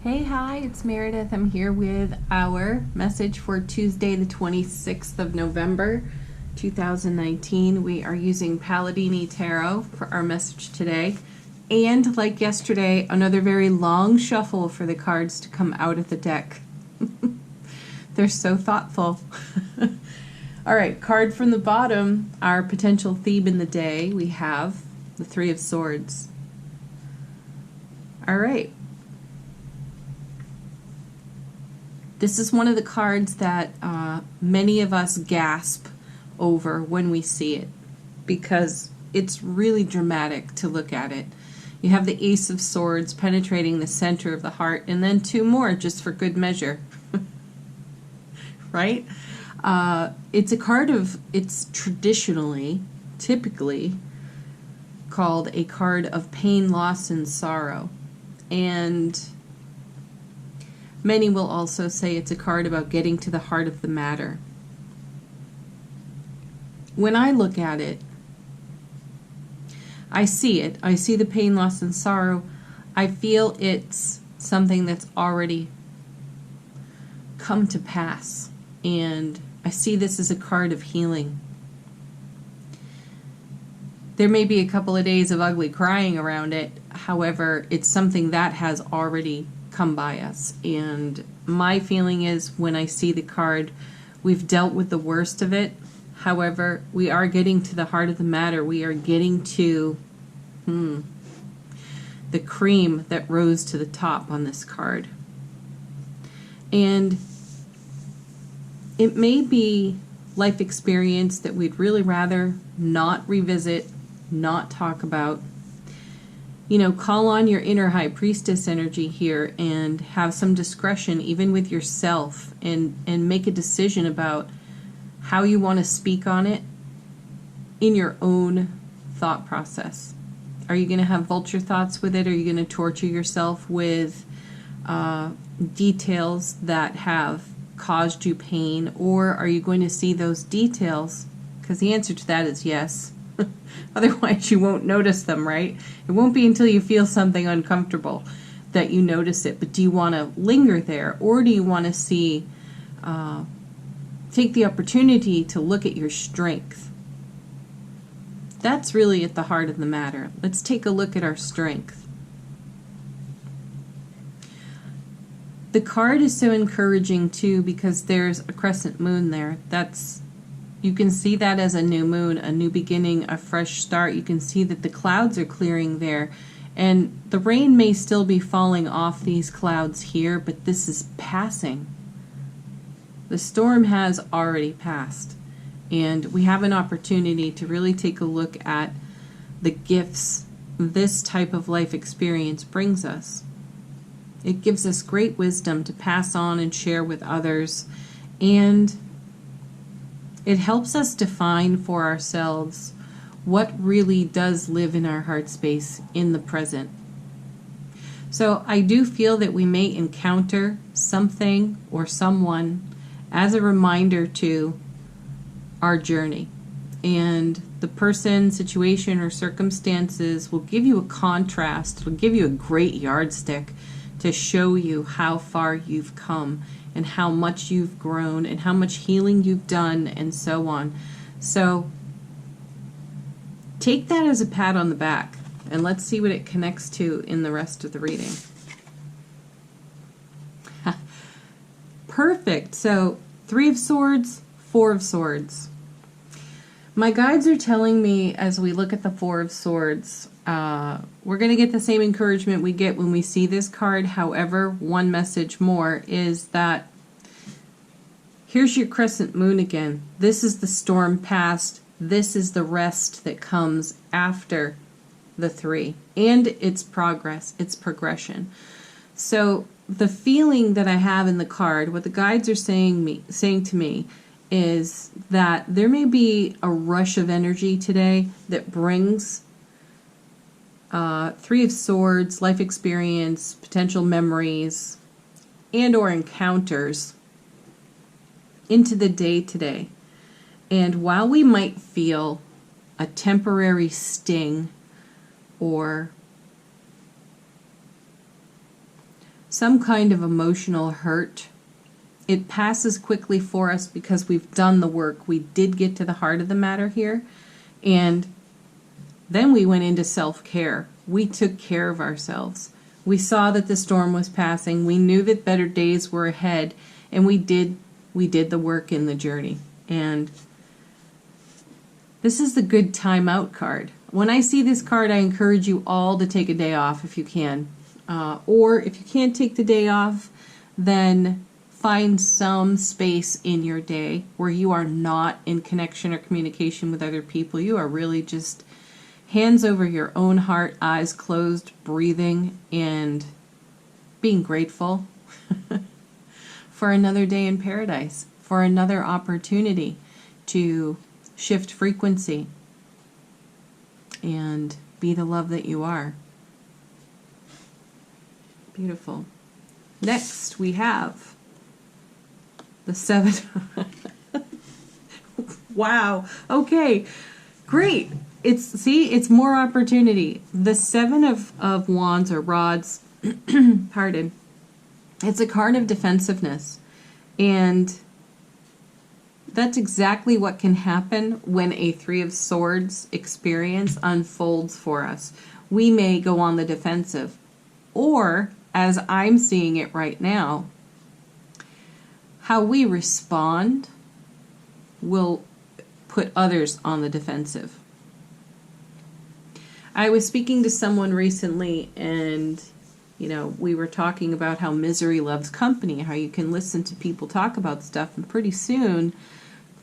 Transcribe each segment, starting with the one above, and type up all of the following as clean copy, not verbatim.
Hey, hi, it's Meredith. I'm here with our message for Tuesday, the 26th of November, 2019. We are using Palladini Tarot for our message today. And like yesterday, another very long shuffle for the cards to come out of the deck. They're so thoughtful. All right, card from the bottom, our potential theme in the day, we have the Three of Swords. All right. This is one of the cards that many of us gasp over when we see it because it's really dramatic to look at it. You have the Ace of Swords penetrating the center of the heart, and then two more just for good measure. Right? It's a card it's typically called a card of pain, loss, and sorrow. And many will also say it's a card about getting to the heart of the matter. When I look at it, I see it. I see the pain, loss, and sorrow. I feel it's something that's already come to pass. And I see this as a card of healing. There may be a couple of days of ugly crying around it. However, it's something that has already come by us, and my feeling is when I see the card, we've dealt with the worst of it. However, we are getting to the heart of the matter. We are getting to the cream that rose to the top on this card. And it may be life experience that we'd really rather not revisit, not talk about. You know, call on your inner high priestess energy here and have some discretion even with yourself, and make a decision about how you want to speak on it in your own thought process. Are you going to have vulture thoughts with it? Are you going to torture yourself with details that have caused you pain? Or are you going to see those details? Because the answer to that is yes. Otherwise you won't notice them, right? It won't be until you feel something uncomfortable that you notice it. But do you want to linger there, or do you want to see, take the opportunity to look at your strength? That's really at the heart of the matter. Let's take a look at our strength. The card is so encouraging too because there's a crescent moon there. You can see that as a new moon, a new beginning, a fresh start. You can see that the clouds are clearing there. And the rain may still be falling off these clouds here, but this is passing. The storm has already passed. And we have an opportunity to really take a look at the gifts this type of life experience brings us. It gives us great wisdom to pass on and share with others. And it helps us define for ourselves what really does live in our heart space in the present. So I do feel that we may encounter something or someone as a reminder to our journey. And the person, situation, or circumstances will give you a contrast. It'll give you a great yardstick to show you how far you've come and how much you've grown and how much healing you've done and so on. So take that as a pat on the back, and let's see what it connects to in the rest of the reading. Perfect. So Three of Swords, Four of Swords. My guides are telling me as we look at the Four of Swords, we're going to get the same encouragement we get when we see this card. However, one message more is that here's your crescent moon again. This is the storm past. This is the rest that comes after the three. And it's progress. It's progression. So the feeling that I have in the card, what the guides are saying to me, is that there may be a rush of energy today that brings Three of Swords, life experience, potential memories, and or encounters into the day today. And while we might feel a temporary sting or some kind of emotional hurt. It passes quickly for us because we've done the work. We did get to the heart of the matter here. And then we went into self-care. We took care of ourselves. We saw that the storm was passing. We knew that better days were ahead. And we did the work in the journey. And this is the good time out card. When I see this card, I encourage you all to take a day off if you can. Or if you can't take the day off, then find some space in your day where you are not in connection or communication with other people. You are really just hands over your own heart, eyes closed, breathing, and being grateful for another day in paradise, for another opportunity to shift frequency and be the love that you are. Beautiful. Next, we have the 7. Wow. Okay. Great. It's more opportunity. The 7 of wands or rods, pardon. It's a card of defensiveness. And that's exactly what can happen when a 3 of swords experience unfolds for us. We may go on the defensive. Or, as I'm seeing it right now, how we respond will put others on the defensive. I was speaking to someone recently, and we were talking about how misery loves company, how you can listen to people talk about stuff, and pretty soon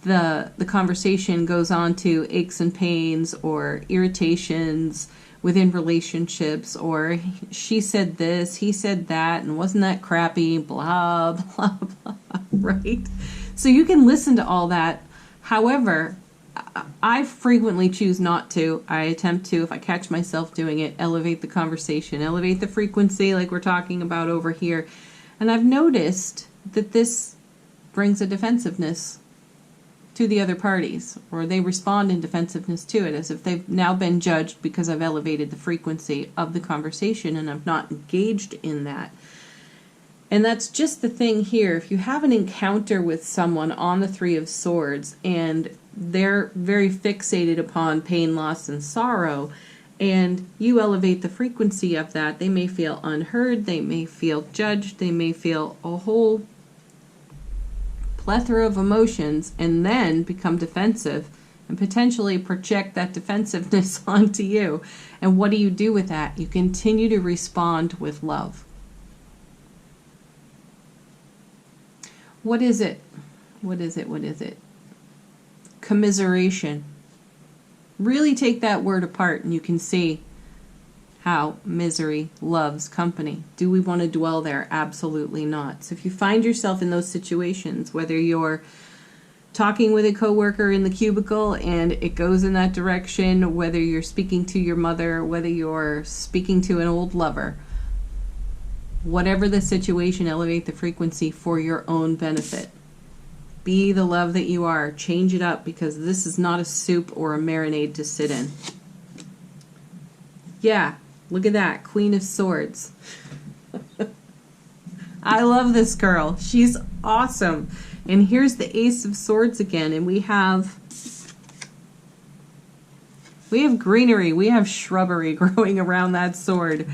the conversation goes on to aches and pains or irritations within relationships, or she said this, he said that, and wasn't that crappy, blah, blah, blah, right? So you can listen to all that. However, I frequently choose not to. I attempt to, if I catch myself doing it, elevate the conversation, elevate the frequency like we're talking about over here. And I've noticed that this brings a defensiveness to the other parties, or they respond in defensiveness to it, as if they've now been judged because I've elevated the frequency of the conversation and I've not engaged in that. And that's just the thing here. If you have an encounter with someone on the 3 of swords and they're very fixated upon pain, loss, and sorrow, and you elevate the frequency of that, they may feel unheard, they may feel judged, they may feel a whole plethora of emotions, and then become defensive and potentially project that defensiveness onto you. And what do you do with that? You continue to respond with love. What is it? What is it? What is it? Commiseration. Really take that word apart and you can see how misery loves company. Do we want to dwell there? Absolutely not. So if you find yourself in those situations, whether you're talking with a coworker in the cubicle and it goes in that direction, whether you're speaking to your mother, whether you're speaking to an old lover, whatever the situation, elevate the frequency for your own benefit. Be the love that you are. Change it up, because this is not a soup or a marinade to sit in. Yeah, look at that. Queen of Swords. I love this girl. She's awesome. And here's the Ace of Swords again, and we have greenery, we have shrubbery growing around that sword.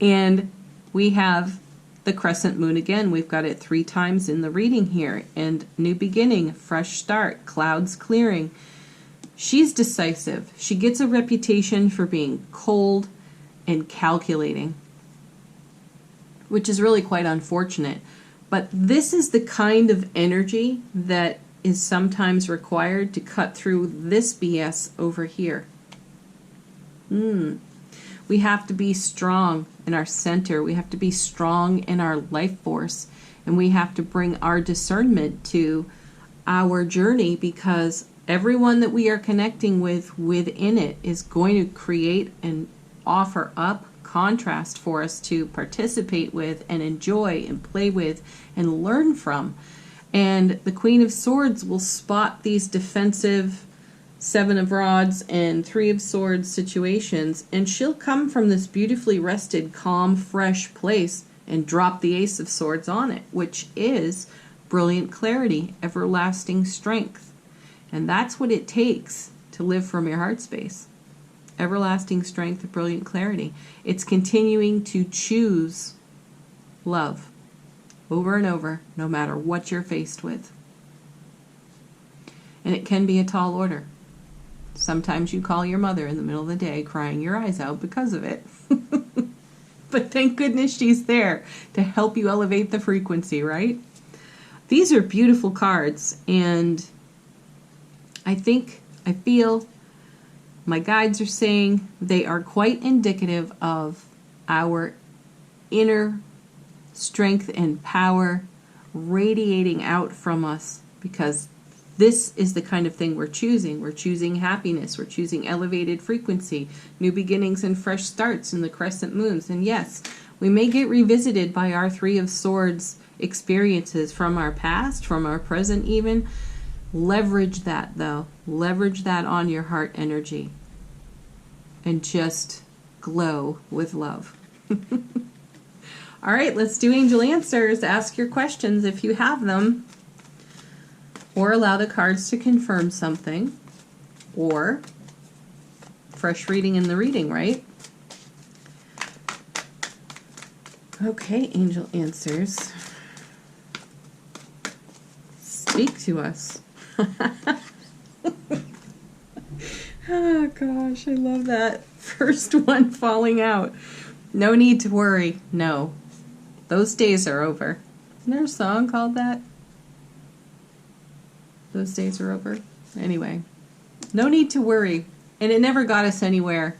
And we have the crescent moon again. We've got it 3 times in the reading here. And new beginning, fresh start, clouds clearing. She's decisive. She gets a reputation for being cold and calculating, which is really quite unfortunate. But this is the kind of energy that is sometimes required to cut through this BS over here. We have to be strong in our center. We have to be strong in our life force. And we have to bring our discernment to our journey, because everyone that we are connecting with within it is going to create and offer up contrast for us to participate with and enjoy and play with and learn from. And the Queen of Swords will spot these defensive 7 of Rods and 3 of Swords situations, and she'll come from this beautifully rested, calm, fresh place and drop the Ace of Swords on it, which is brilliant clarity, everlasting strength. And that's what it takes to live from your heart space. Everlasting strength, brilliant clarity. It's continuing to choose love over and over, no matter what you're faced with. And it can be a tall order. Sometimes you call your mother in the middle of the day crying your eyes out because of it. But thank goodness she's there to help you elevate the frequency, right? These are beautiful cards, and I feel my guides are saying they are quite indicative of our inner strength and power radiating out from us, because this is the kind of thing we're choosing. We're choosing happiness. We're choosing elevated frequency, new beginnings and fresh starts in the crescent moons. And yes, we may get revisited by our Three of Swords experiences from our past, from our present even. Leverage that, though. Leverage that on your heart energy. And just glow with love. All right, let's do angel answers. Ask your questions if you have them. Or allow the cards to confirm something. Or fresh reading in the reading, right? Okay, angel answers. Speak to us. Oh gosh, I love that. First one falling out. No need to worry. No. Those days are over. Isn't there a song called that? Those days are over. Anyway. No need to worry. And it never got us anywhere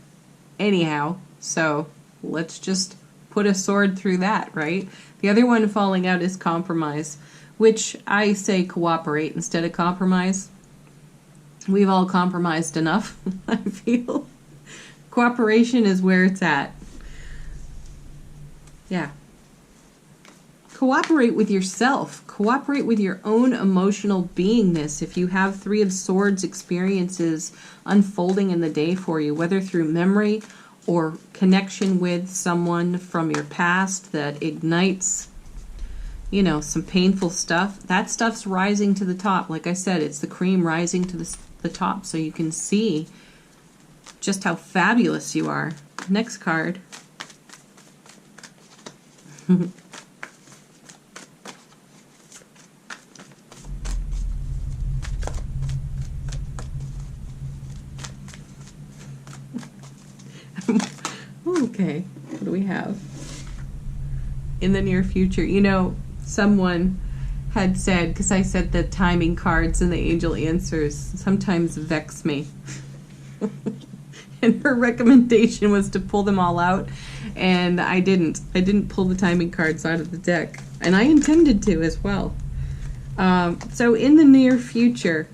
anyhow. So let's just put a sword through that, right? The other one falling out is compromise, which I say cooperate instead of compromise. We've all compromised enough, I feel. Cooperation is where it's at. Yeah. Cooperate with yourself. Cooperate with your own emotional beingness. If you have Three of Swords experiences unfolding in the day for you, whether through memory or connection with someone from your past that ignites, you know, some painful stuff, that stuff's rising to the top. Like I said, it's the cream rising to the top so you can see just how fabulous you are. Next card. Okay, what do we have? In the near future. You know, someone had said, because I said the timing cards and the angel answers sometimes vex me. And her recommendation was to pull them all out, and I didn't. I didn't pull the timing cards out of the deck, and I intended to as well. So in the near future,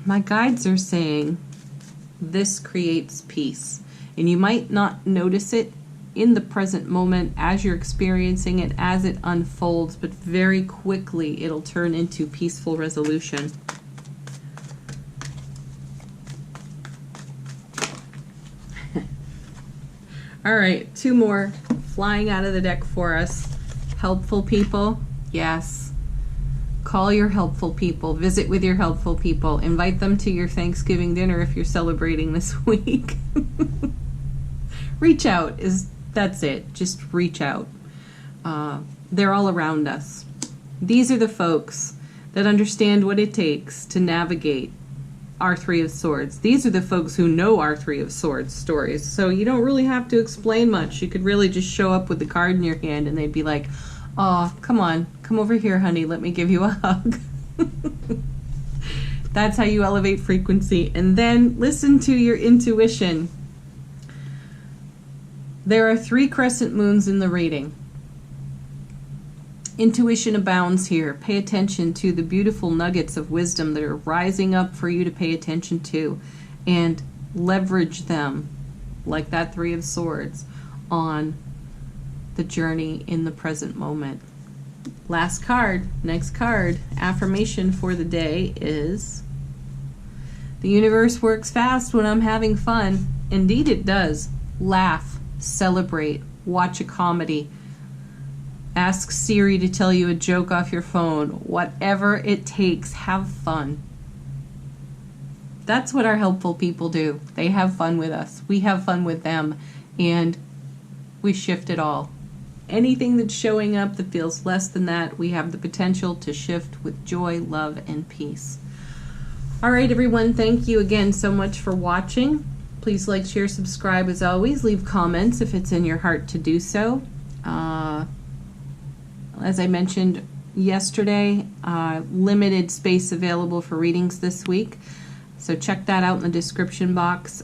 my guides are saying this creates peace, and you might not notice it in the present moment as you're experiencing it, as it unfolds, but very quickly it'll turn into peaceful resolution. All right, two more flying out of the deck for us. Helpful people, yes. Call your helpful people. Visit with your helpful people. Invite them to your Thanksgiving dinner if you're celebrating this week. Reach out. That's it. Just reach out. They're all around us. These are the folks that understand what it takes to navigate our Three of Swords. These are the folks who know our Three of Swords stories. So you don't really have to explain much. You could really just show up with the card in your hand and they'd be like, oh, come on. Come over here, honey. Let me give you a hug. That's how you elevate frequency. And then listen to your intuition. There are 3 crescent moons in the reading. Intuition abounds here. Pay attention to the beautiful nuggets of wisdom that are rising up for you to pay attention to, and leverage them, like that Three of Swords, on the journey in the present moment. Last card, next card, affirmation for the day is, the universe works fast when I'm having fun. Indeed it does. Laugh, celebrate, watch a comedy, ask Siri to tell you a joke off your phone. Whatever it takes, have fun. That's what our helpful people do. They have fun with us. We have fun with them, and we shift it all. Anything that's showing up that feels less than that, we have the potential to shift with joy, love, and peace. All right, everyone, thank you again so much for watching. Please like, share, subscribe as always. Leave comments if it's in your heart to do so. As I mentioned yesterday, limited space available for readings this week. So check that out in the description box.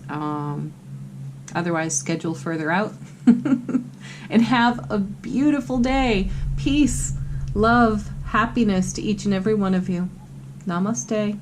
Otherwise, schedule further out. And have a beautiful day. Peace, love, happiness to each and every one of you. Namaste.